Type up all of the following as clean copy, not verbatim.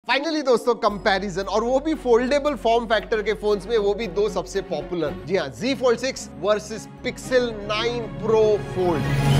Finally दोस्तों comparison, और वो भी फोल्डेबल फॉर्म फैक्टर के फोन्स में, वो भी दो सबसे पॉपुलर। जी हाँ, Z Fold 6 versus Pixel 9 Pro Fold।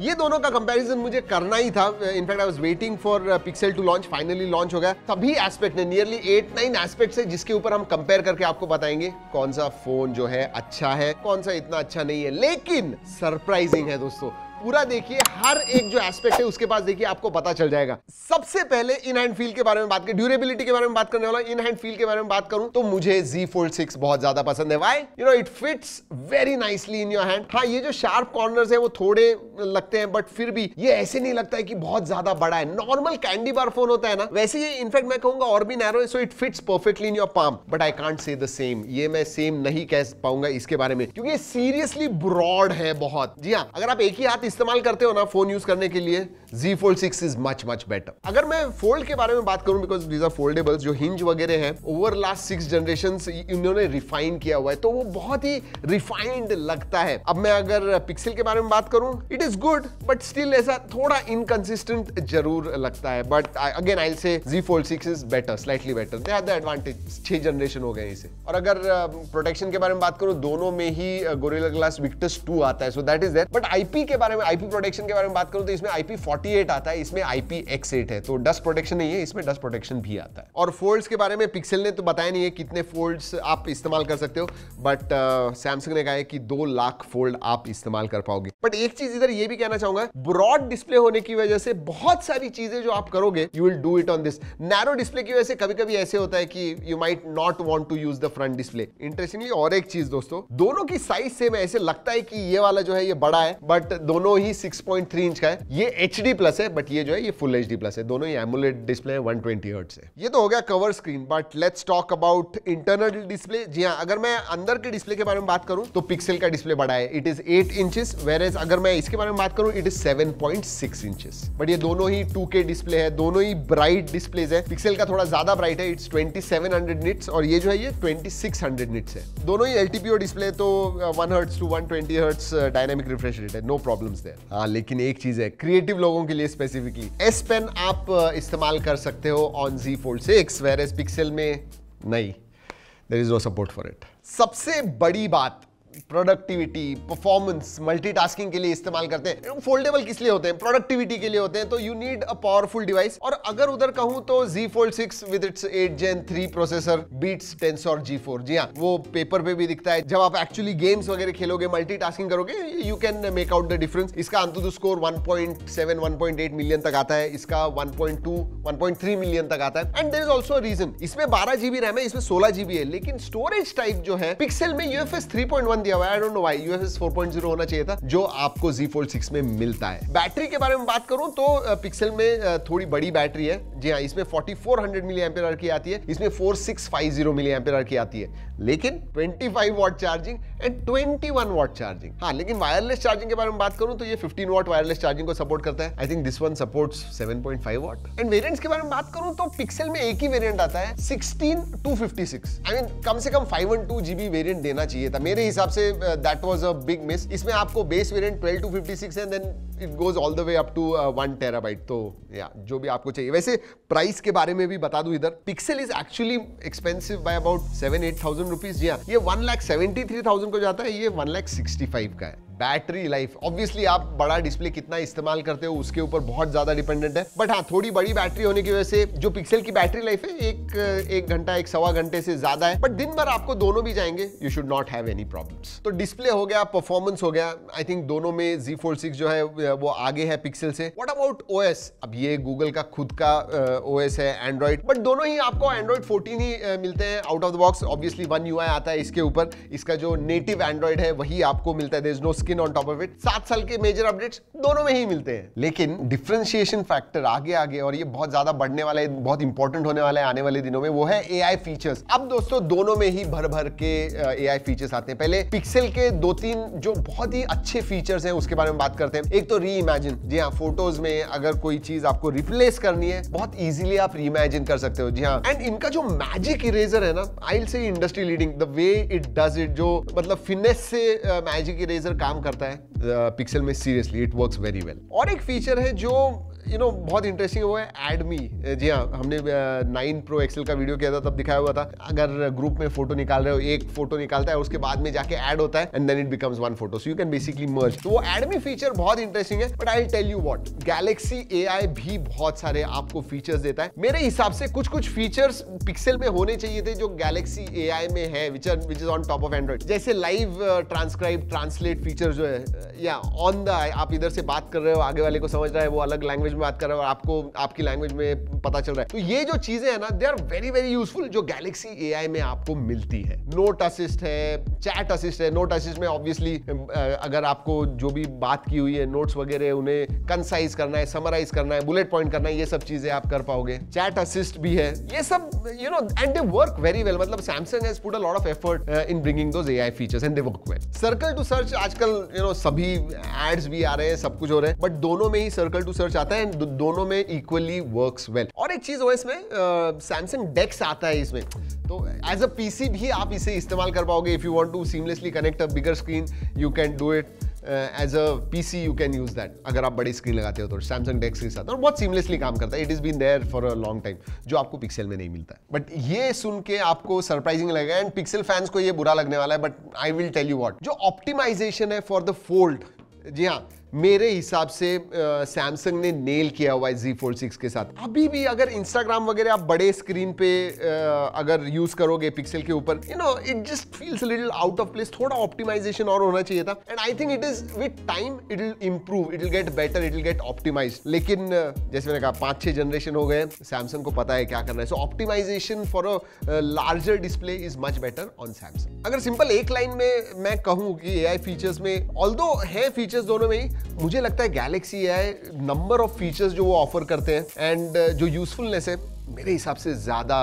ये दोनों का कंपैरिजन मुझे करना ही था। In fact I was waiting for Pixel to launch. Finally launch हो गया। सभी एस्पेक्ट ने, नियरली 8-9 एस्पेक्ट्स है जिसके ऊपर हम कंपेयर करके आपको बताएंगे कौन सा फोन जो है अच्छा है, कौन सा इतना अच्छा नहीं है। लेकिन सरप्राइजिंग है दोस्तों, पूरा देखिए, हर एक जो एस्पेक्ट है उसके पास देखिए, आपको पता चल जाएगा। सबसे पहले इन हैंड फील के बारे में बात करें, ड्यूरेबिलिटी के बारे में बात करने वाला। इन हैंड फील के बारे में बात करूं तो मुझे Z Fold 6 बहुत ज्यादा पसंद है। Why? You know, it fits very nicely in your hand. हाँ, ये जो शार्प कॉर्नर्स है वो थोड़े लगते हैं, बट फिर भी ये ऐसे नहीं लगता है कि बहुत ज्यादा बड़ा है। नॉर्मल कैंडी बार फोन होता है ना, वैसे ये इनफैक्ट मैं कहूंगा और भी नैरो है। So it fits perfectly in your palm, but I can't say the same. ये मैं सेम नहीं कह पाऊंगा इसके बारे में, क्योंकि सीरियसली ब्रॉड है बहुत। जी हाँ, अगर आप एक ही हाथ इस्तेमाल करते हो ना फोन यूज करने के लिए, Z Fold 6 is much better. अगर मैं फोल्ड के बारे में बात करूं, बिकॉज दीज आर फोल्डेबल्स, जो हिंज वगैरह है ओवर लास्ट 6 जनरेशंस इन्होंने रिफाइन किया हुआ है, तो वो बहुत ही रिफाइंड लगता है। अब मैं अगर पिक्सल के बारे में बात करूं, it is good, but still ऐसा थोड़ा इनकंसिस्टेंट जरूर लगता है। But again I will say Z Fold 6 is better, slightly better. They have the advantage. 6 generation हो गए इसे। और अगर प्रोटेक्शन के बारे में बात करूं, दोनों में ही गोरिल्ला ग्लास Victus 2 आता है, so that is there. But IP के बारे में, IP प्रोटेक्शन के बारे में बात करूं तो इसमें IP48 आता है, इसमें IPX8 है, तो डस्ट प्रोटेक्शन नहीं है, इसमें डस्ट प्रोटेक्शन भी आता है। और फोल्ड्स के बारे में पिक्सल ने तो बताया नहीं है कितने फोल्ड्स आप इस्तेमाल कर सकते हो, बट सैमसंग ने कहा है कि 2 लाख फोल्ड आप इस्तेमाल कर पाओगे। बट एक चीज इधर ये भी कहना चाहूंगा, ब्रॉड डिस्प्ले होने की वजह से बहुत सारी चीजें जो आप करोगे, you will do it on this. Narrow display की वजह से कभी कभी ऐसे होता है कि you might not want to use the front display. Interestingly और एक चीज दोस्तों, दोनों की साइज सेम है। ऐसे लगता है कि ये वाला जो है ये बड़ा है, बट दोनों ही 6.3 इंच का है। ये HD प्लस है, बट ये जो है ये फुल HD प्लस है। दोनों ही एमोलेड डिस्प्ले है, 120 हर्ट्ज है। ये तो हो गया cover screen, but let's talk about internal display. जी हाँ, अगर मैं अंदर के डिस्प्ले के बारे में बात करूं तो पिक्सल का डिस्प्ले बड़ा है, इट इज 8 इंचेस, वेयरएज अगर मैं इसके बारे में बात करूं इट इज 7.6 इंचेस। बट ये दोनों ही 2K डिस्प्ले है, दोनों ही ब्राइट डिस्प्लेज है। पिक्सल का थोड़ा ज्यादा ब्राइट है, इट्स 2700 निट्स, और ये जो है ये 2600 निट्स है। दोनों ही LTPO डिस्प्ले, तो 1 hertz to 120 hertz dynamic refresh rate है, नो प्रॉब्लम्स देयर। हाँ, लेकिन एक चीज है, क्रिएटिव लोगों के लिए स्पेसिफिकली S Pen आप इस्तेमाल कर सकते हो on Z Fold 6, whereas Pixel में नहीं, there is no support for it. सबसे बड़ी बात, प्रोडक्टिविटी, परफॉर्मेंस, मल्टीटास्किंग के लिए इस्तेमाल करते हैं। फोल्डेबल किस लिए होते हैं? प्रोडक्टिविटी के लिए होते हैं, तो you need a powerful device. और अगर उधर कहूं तो Z Fold 6 with its 8 Gen 3 processor beats Tensor G4। जी हाँ, वो पेपर पे भी दिखता है। जब आप एक्चुअली गेम्स वगैरह खेलोगे, मल्टीटास्किंग करोगे, you can make out the difference. इसका अंतुतु स्कोर 1.7 1.8 मिलियन तक आता है, इसका 1.2 1.3 मिलियन तक आता है। And there is also reason, इसमें 12 GB रैम है, इसमें 16 GB है, लेकिन स्टोरेज टाइप जो है पिक्सल में UFS 3.1 दिया हुआ है। I don't know why, UFS 4.0 होना चाहिए था, जो आपको Z Fold 6 में मिलता है। बैटरी के बारे में बात करूं तो पिक्सल में थोड़ी बड़ी बैटरी है। जी हाँ, इसमें 4400 mAh की आती है, इसमें 4650 mAh की आती है, लेकिन 25 watt charging and 21 watt charging. हाँ, लेकिन वायरलेस चार्जिंग के बारे में बात करूं तो ये 15 वॉट वायरलेस चार्जिंग को सपोर्ट करता है। I think this one supports 7.5 what. And variants के बारे में बात करूं तो पिक्सल में एक ही वेरिएंट आता है, 16-256। आई मीन कम से कम 512 GB वेरिएंट देना चाहिए था मेरे हिसाब से। That was a big miss. इसमें आपको बेस वेरिएंट 12-256 है, then it goes all the way up to 1 TB। तो या जो भी आपको चाहिए। वैसे प्राइस के बारे में भी बता दूं, इधर pixel is actually expensive by about 7-8,000 rupees. जी हाँ, ये 1,73,000 को जाता है, ये 1,65,000 का है। बैटरी लाइफ, ऑब्वियसली आप बड़ा डिस्प्ले कितना इस्तेमाल करते हो उसके ऊपर बहुत ज्यादा डिपेंडेंट है, बट हाँ, थोड़ी बड़ी बैटरी होने की वजह से जो पिक्सल की बैटरी लाइफ है एक घंटा 1-1.25 घंटे से ज्यादा है। बट दिन भर आपको दोनों भी जाएंगे, you should not have any problems. तो डिस्प्ले हो गया, परफॉर्मेंस हो गया, आई थिंक दोनों में Z Fold 6 जो है वो आगे है पिक्सल से। What about OS? अब ये गूगल का खुद का OS है, एंड्रॉइड, बट दोनों ही आपको एंड्रॉइड 14 ही मिलते हैं out of the box. Obviously One UI आता है इसके ऊपर, इसका जो नेटिव एंड्रॉइड है वही आपको मिलता है, there is no skin on top of it. 7 साल के मेजर अपडेट्स दोनों में ही मिलते हैं, लेकिन डिफरेंशिएशन फैक्टर आगे, और ये बहुत ज्यादा बढ़ने वाला है, बहुत इंपॉर्टेंट होने वाला है आने वाले दिनों में, वो है AI फीचर्स। अब दोस्तों दोनों में ही भर के AI फीचर्स आते हैं। पहले पिक्सल के 2-3 जो बहुत ही अच्छे फीचर्स हैं उसके बारे में बात करते हैं। एक तो रीइमेजिन। जी हाँ, फोटोज में अगर कोई चीज आपको रिप्लेस करनी है, बहुत इजीली आप रीइमेजिन कर सकते हो। जी हाँ, एंड इनका जो मैजिक इरेजर है ना, I will say industry leading, the way it does it, जो मतलब फिनेस से मैजिक इरेजर काम काम करता है पिक्सल में, seriously it works very well. और एक फीचर है जो बहुत इंटरेस्टिंग है, वो है एड मी। जी हाँ, हमने 9 Pro XL का वीडियो किया था, तब दिखाया हुआ था अगर ग्रुप में फोटो निकाल रहे हो, एक फोटो निकालता है, उसके बाद में जाके ऐड होता है and then it becomes one photo, so you can basically merge. तो वो एड मी फीचर बहुत इंटरेस्टिंग है। But I will tell you what, Galaxy AI भी बहुत सारे आपको फीचर्स देता है। मेरे हिसाब से कुछ फीचर्स पिक्सल में होने चाहिए थे जो गैलेक्सी AI में है, which is on top of Android, जैसे लाइव ट्रांसक्राइब ट्रांसलेट फीचर जो है, या ऑन द आप इधर से बात कर रहे हो, आगे वाले को समझ रहा है, वो अलग लैंग्वेज में बात कर रहा है और आपको आपकी लैंग्वेज में पता चल रहा है। तो ये जो चीजें है ना, they are very very useful, जो गैलेक्सी AI में आपको मिलती है। नोट असिस्ट है, चैट असिस्ट है। नोट असिस्ट में ऑब्वियसली अगर आपको जो भी बात की हुई है, नोट्स वगैरह, उन्हें कंसाइज करना है, समराइज करना है, बुलेट पॉइंट करना है, ये सब चीजें आप कर पाओगे। चैट असिस्ट भी है, ये सब and they work very well. मतलब Samsung has put a lot of effort in bringing those AI features and they work well. Circle to search आजकल सभी एड्स भी आ रहे हैं, सब कुछ हो रहा है, बट दोनों में ही सर्कल टू सर्च आता है एंड दोनों में इक्वली वर्क्स वेल। और एक चीज OS में सैमसंग डेक्स आता है इसमें, तो एज अ पीसी भी आप इसे इस्तेमाल कर पाओगे। If you want to seamlessly connect a bigger screen, you can do it as a PC, you can use that. अगर आप बड़ी स्क्रीन लगाते हो तो सैमसंग डेक्स के साथ, और बहुत सीमलेसली काम करता है। It is been there for a long time, जो आपको पिक्सल में नहीं मिलता है। बट ये सुन के आपको सरप्राइजिंग लगेगा एंड पिक्सल फैंस को ये बुरा लगने वाला है, but I will tell you what, जो ऑप्टिमाइजेशन है फॉर द फोल्ड, जी हाँ, मेरे हिसाब से सैमसंग ने नेल किया हुआ है Z Fold 6 के साथ। अभी भी अगर इंस्टाग्राम वगैरह आप बड़े स्क्रीन पे अगर यूज करोगे पिक्सल के ऊपर, it just feels a little out of place. थोड़ा ऑप्टिमाइजेशन और होना चाहिए था and I think it is with time it will improve, it will get better, it will get optimized. लेकिन जैसे मैंने कहा 5-6 जनरेशन हो गए, सैमसंग को पता है क्या करना है। So optimisation for a larger display is much better on Samsung. अगर सिंपल एक लाइन में मैं कहूं कि AI फीचर्स में, ऑल्दो है फीचर्स दोनों में ही, मुझे लगता है Galaxy AI number of features जो वो ऑफर करते हैं एंड जो यूजफुलनेस है, मेरे हिसाब से ज्यादा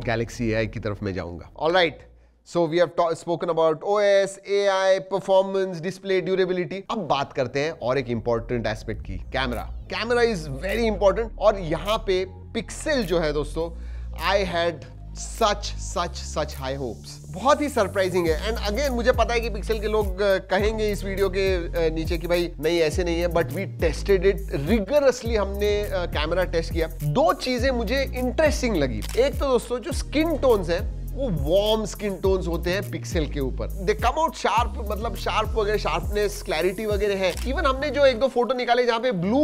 गैलेक्सी AI की तरफ मैं जाऊंगा। Alright, so we have spoken about OS, AI, performance, display, durability. अब बात करते हैं और एक इंपॉर्टेंट एस्पेक्ट की, camera. Camera is very important और यहां पे पिक्सल जो है दोस्तों, I had such high hopes. बहुत ही सरप्राइजिंग है एंड अगेन मुझे पता है कि पिक्सल के लोग कहेंगे इस वीडियो के नीचे कि भाई नहीं ऐसे नहीं है, but we tested it rigorously. हमने कैमरा टेस्ट किया। 2 चीजें मुझे इंटरेस्टिंग लगी। एक तो दोस्तों जो स्किन टोन्स है, वो वार्म स्किन टोन्स होते हैं पिक्सल के ऊपर। दे कम आउट शार्प, मतलब शार्प वगैरह, शार्पनेस, क्लैरिटी वगैरह है। इवन हमने जो 1-2 फोटो निकाले जहां पे ब्लू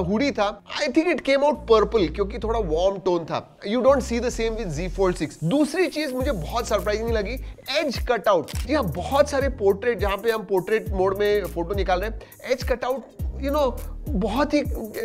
हुडी था, आई think it came out purple, क्योंकि थोड़ा वार्म टोन था। You don't see the same with Z Fold 6। दूसरी चीज मुझे बहुत सरप्राइजिंग लगी, एज कटआउट। जी हाँ, बहुत सारे पोर्ट्रेट जहां पे हम पोर्ट्रेट मोड में फोटो निकाल रहे हैं, एज कटआउट बहुत ही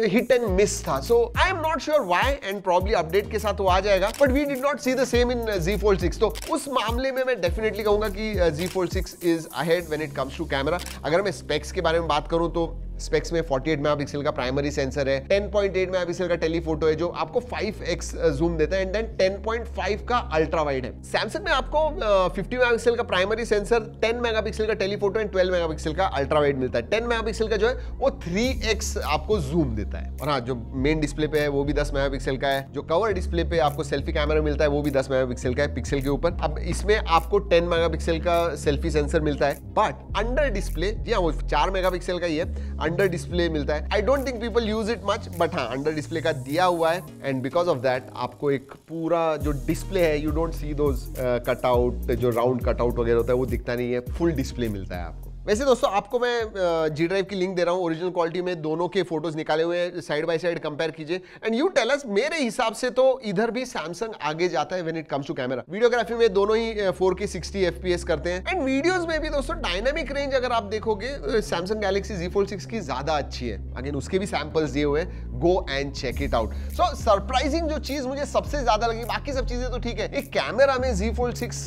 हिट एंड मिस था। So I am not sure why and probably update के साथ वो आ जाएगा, but we did not see the same in Z Fold 6। तो उस मामले में मैं डेफिनेटली कहूंगा कि Z Fold 6 is ahead when it comes to camera. अगर मैं स्पेक्स के बारे में बात करूं तो स्पेक्स में 48 मेगापिक्सल का प्राइमरी सेंसर है, 10.8 मेगापिक्सल का टेलीफोटो है जो आपको 5x जूम देता है एंड देन 10.5 का अल्ट्रा वाइड है। सैमसंग में आपको 50 मेगापिक्सल का प्राइमरी सेंसर, 10 मेगापिक्सल का टेलीफोटो एंड 12 मेगापिक्सल का अल्ट्रा वाइड मिलता है। 10 मेगापिक्सल का जो है वो 3x आपको जूम देता है। और हाँ, जो मेन डिस्प्ले पे है वो भी 10 मेगापिक्सल का है। जो कवर डिस्प्ले पे आपको सेल्फी कैमरा मिलता है वो भी 10 मेगापिक्सल का है पिक्सल के ऊपर। अब इसमें आपको 10 मेगापिक्सल का सेल्फी सेंसर मिलता है, बट अंडर डिस्प्ले, जी हाँ, वो 4 मेगापिक्सल का ही है, अंडर डिस्प्ले मिलता है। I don't think people use it much, but हाँ, अंडर डिस्प्ले का दिया हुआ है एंड बिकॉज ऑफ दैट आपको एक पूरा जो डिस्प्ले है, you don't see those cutout, जो राउंड कटआउट वगैरह होता है वो दिखता नहीं है, फुल डिस्प्ले मिलता है आपको। वैसे दोस्तों आपको मैं G ड्राइव की लिंक दे रहा हूँ, ओरिजिनल क्वालिटी में दोनों के फोटोज निकाले हुए हैं, साइड बाय साइड कंपेयर कीजिए एंड यू टेल अस। मेरे हिसाब से तो इधर भी सैमसंग आगे जाता है when it comes to camera. Videography में दोनों ही 4K 60 FPS करते हैं एंड वीडियोस में भी दोस्तों डायनामिक रेंज अगर आप देखोगे सैमसंग गैलेक्सी Z Fold 6 की ज्यादा अच्छी है। अगेन उसके भी सैंपल्स दिए हुए हैं, go and check it out. So surprising जो चीज मुझे सबसे ज्यादा लगी, बाकी सब चीजें तो ठीक है, एक कैमरा में Z Fold 6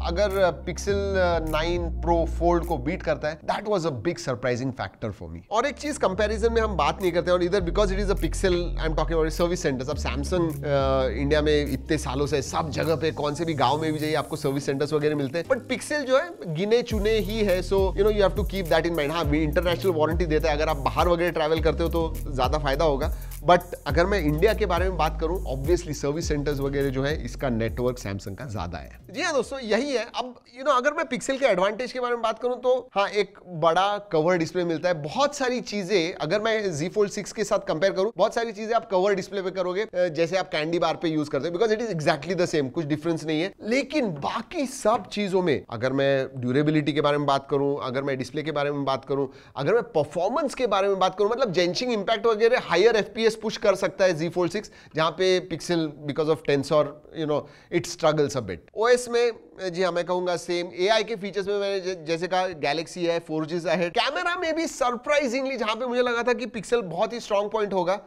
अगर Pixel 9 Pro Fold को बीट करता है, that was a big surprising factor for me. और एक चीज कंपैरिजन में हम बात नहीं करते और इधर because it is a pixel, I am talking about service centres. अब सैमसंग इंडिया में इतने सालों से सब जगह पे, कौन से भी गांव में भी जाइए आपको सर्विस सेंटर्स वगैरह मिलते हैं, बट पिक्सल जो है गिने चुने ही है। So you have to keep that in mind. हाँ, इंटरनेशनल वारंटी देता है, अगर आप बाहर वगैरह ट्रैवल करते हो तो ज्यादा फायदा होगा, बट अगर मैं इंडिया के बारे में बात करूं, ऑब्वियसली सर्विस सेंटर्स वगैरह जो है, इसका नेटवर्क सैमसंग का ज्यादा है। जी हाँ दोस्तों, यही है। अब अगर मैं पिक्सल के एडवांटेज के बारे में बात करूं तो हाँ, एक बड़ा कवर डिस्प्ले मिलता है। बहुत सारी चीजें अगर मैं Z Fold 6 के साथ कंपेयर करूं, बहुत सारी चीजें आप कवर डिस्प्ले पे करोगे, जैसे आप कैंडी बार पे यूज करते हो, because it is exactly the same, कुछ डिफरेंस नहीं है। लेकिन बाकी सब चीजों में, अगर मैं ड्यूरेबिलिटी के बारे में बात करूं, अगर मैं डिस्प्ले के बारे में बात करूं, अगर मैं परफॉर्मेंस के बारे में बात करूं, मतलब जेंशिंग इंपैक्ट वगैरह, हायर FPS पुश कर सकता है Z Fold 6, जहां पे pixel because of tensor it struggles a bit. OS में जी हाँ, मैं कहूंगा सेम। AI के फीचर्स में मैंने जैसे कहा, गैलेक्सी है, 4G है। कैमरा में भी सरप्राइजिंगली, जहां पे मुझे लगा था कि पिक्सल बहुत ही स्ट्रॉन्ग पॉइंट होगा,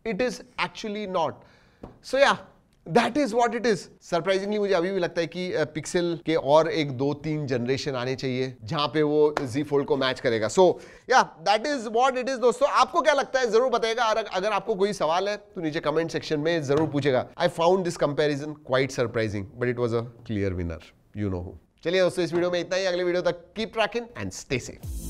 इट इज एक्चुअली नॉट। सो या, that is what it is. Surprisingly मुझे अभी भी लगता है कि पिक्सल के और एक 2-3 जनरेशन आने चाहिए जहां पे वो Z Fold को मैच करेगा। सो या, that is what it is दोस्तों। आपको क्या लगता है जरूर बताइएगा। अगर आपको कोई सवाल है तो नीचे कमेंट सेक्शन में जरूर पूछेगा। I found this comparison quite surprising, but it was a clear winner, you know who. चलिए दोस्तों, इस वीडियो में इतना ही। अगले वीडियो तक keep trekking and stay safe.